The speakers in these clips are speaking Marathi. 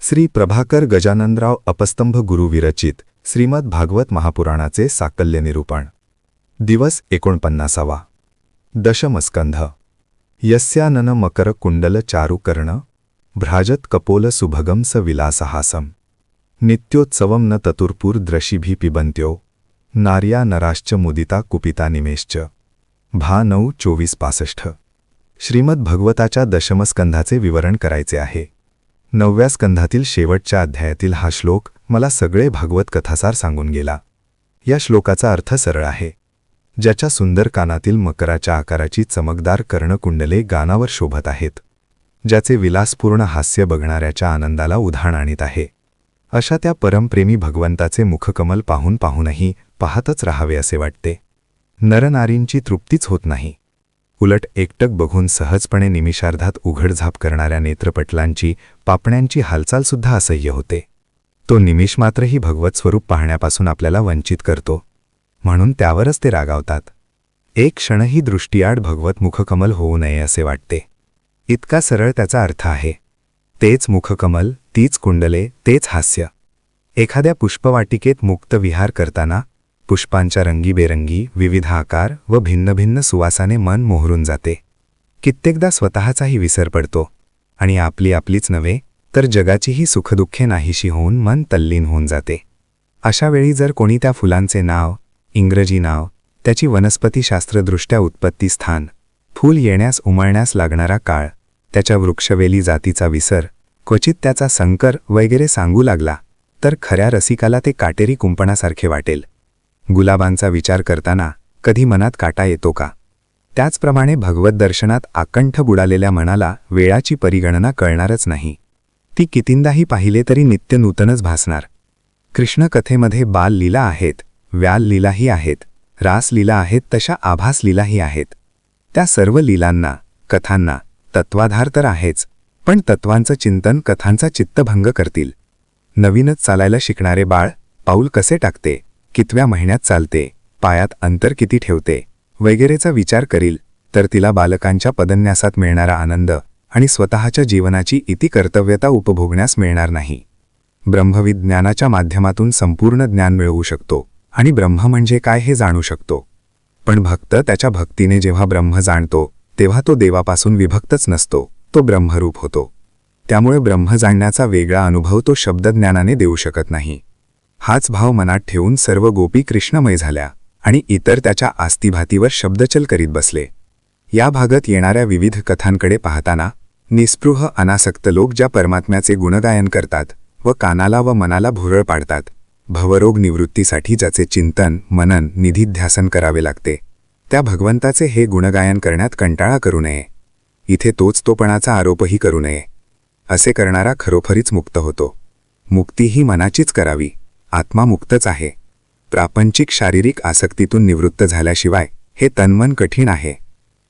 श्री प्रभाकर गजाननराव अपस्तंभ गुरु विरचित श्रीमद भागवत महापुराणाचे साकल्य निरूपण. दिवस 49. दशमस्कंध. यस्यानन मकर कुंडल चारुकर्ण भ्राजत कपोल सुभगम स विलासहासम नित्योत्सवम न ततुर्पूर द्रशिभी पिबंत्यो नार्या नराश्च मुदिता कुपिता निमेश्च. भा 9:24-65. श्रीमद भगवताच्या दशमस्कंधाचे विवरण करायचे आहे. 9व्या स्कंधातील शेवटच्या अध्यायातील हा श्लोक मला सगळे भागवत कथासार सांगून गेला. या श्लोकाचा अर्थ सरळ आहे. ज्याच्या सुंदर कानातील मकराच्या आकाराची चमकदार कर्णकुंडले गानावर शोभत आहेत, ज्याचे विलासपूर्ण हास्य बघणाऱ्याच्या आनंदाला उधाण आणीत आहे, अशा त्या परमप्रेमी भगवंताचे मुखकमल पाहूनही पाहतच राहावे असे वाटते. नरनारींची तृप्तीच होत नाही. उलट एकटक बघून सहजपणे निमिषार्धात उघडझाप करणाऱ्या नेत्रपटलांची पापण्यांची हालचालसुद्धा असह्य होते. तो निमिष मात्रही भगवत स्वरूप पाहण्यापासून आपल्याला वंचित करतो, म्हणून त्यावरच ते रागावतात. एक क्षणही दृष्टीआड भगवत मुखकमल होऊ नये असे वाटते. इतका सरळ त्याचा अर्थ आहे. तेच मुखकमल, तीच कुंडले, तेच हास्य. एखाद्या पुष्पवाटिकेत मुक्त विहार करताना पुष्पांच्या रंगीबेरंगी विविध आकार व भिन्न भिन्न सुवासाने मन मोहरून जाते. कित्येकदा स्वतःचाही विसर पडतो आणि आपलीच नव्हे तर जगाचीही सुखदुःखे नाहीशी होऊन मन तल्लीन होऊन जाते. अशा वेळी जर कोणी त्या फुलांचे नाव, इंग्रजी नाव, त्याची वनस्पतीशास्त्रदृष्ट्या उत्पत्ती स्थान, फूल येण्यास उमळण्यास लागणारा काळ, त्याच्या वृक्षवेली जातीचा विसर, क्वचित त्याचा संकर वगैरे सांगू लागला तर खऱ्या रसिकाला ते काटेरी कुंपणासारखे वाटेल. गुलाबांचा विचार करताना कधी मनात काटा येतो का? त्याचप्रमाणे भगवत दर्शनात आकंठ बुडालेल्या मनाला वेळाची परिगणना कळणारच नाही. ती कितींदाही पाहिले तरी नित्य नूतनच भासणार. कृष्णकथेमध्ये बाललीला आहेत, व्याललीलाही आहेत, रासलीला आहेत, तशा आभासलीलाही आहेत. त्या सर्व लीलांना, कथांना तत्वाधार तर आहेच, पण तत्वांचं चिंतन कथांचा चित्तभंग करतील. नवीनच चालायला शिकणारे बाळ पाऊल कसे टाकते, कितव्या महिन्यात चालते, पायात अंतर किती ठेवते वगैरेचा विचार करील तर तिला बालकांच्या पदन्यासात मिळणारा आनंद आणि स्वतःच्या जीवनाची इति कर्तव्यता उपभोगण्यास मिळणार नाही. ब्रह्मविज्ञानाच्या माध्यमातून संपूर्ण ज्ञान मिळवू शकतो आणि ब्रह्म म्हणजे काय हे जाणू शकतो. पण भक्त त्याच्या भक्तीने जेव्हा ब्रह्म जाणतो तेव्हा तो देवापासून विभक्तच नसतो, तो ब्रह्मरूप होतो. त्यामुळे ब्रह्म जाणण्याचा वेगळा अनुभव तो शब्दज्ञानाने देऊ शकत नाही. हाच भाव मनात ठेवून सर्व गोपी कृष्णमय झाल्या आणि इतर त्याच्या आस्तिभातीवर शब्दचल करीत बसले. या भागात येणाऱ्या विविध कथांकडे पाहताना निस्पृह अनासक्त लोक ज्या परमात्म्याचे गुणगायन करतात व कानाला व मनाला भुरळ पाडतात, भवरोग निवृत्तीसाठी ज्याचे चिंतन, मनन, निधिध्यासन करावे लागते, त्या भगवंताचे हे गुणगायन करण्यात कंटाळा करू नये. इथे तोचतोपणाचा आरोपही करू नये. असे करणारा खरोखरीच मुक्त होतो. मुक्ती ही मनाचीच करावी. आत्मा मुक्तच आहे. प्रापंचिक शारीरिक आसक्तीतून निवृत्त झाल्याशिवाय हे तन्मन कठीण आहे.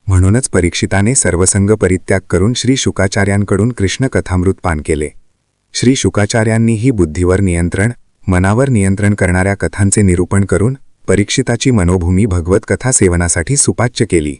म्हणूनच परीक्षिताने सर्वसंग परित्याग करून श्री शुकाचार्यांकडून कृष्णकथामृत पान केले. श्री शुकाचार्यांनीही बुद्धीवर नियंत्रण, मनावर नियंत्रण करणाऱ्या कथांचे निरूपण करून परीक्षिताची मनोभूमी भगवत कथा सेवनासाठी सुपाच्य केली.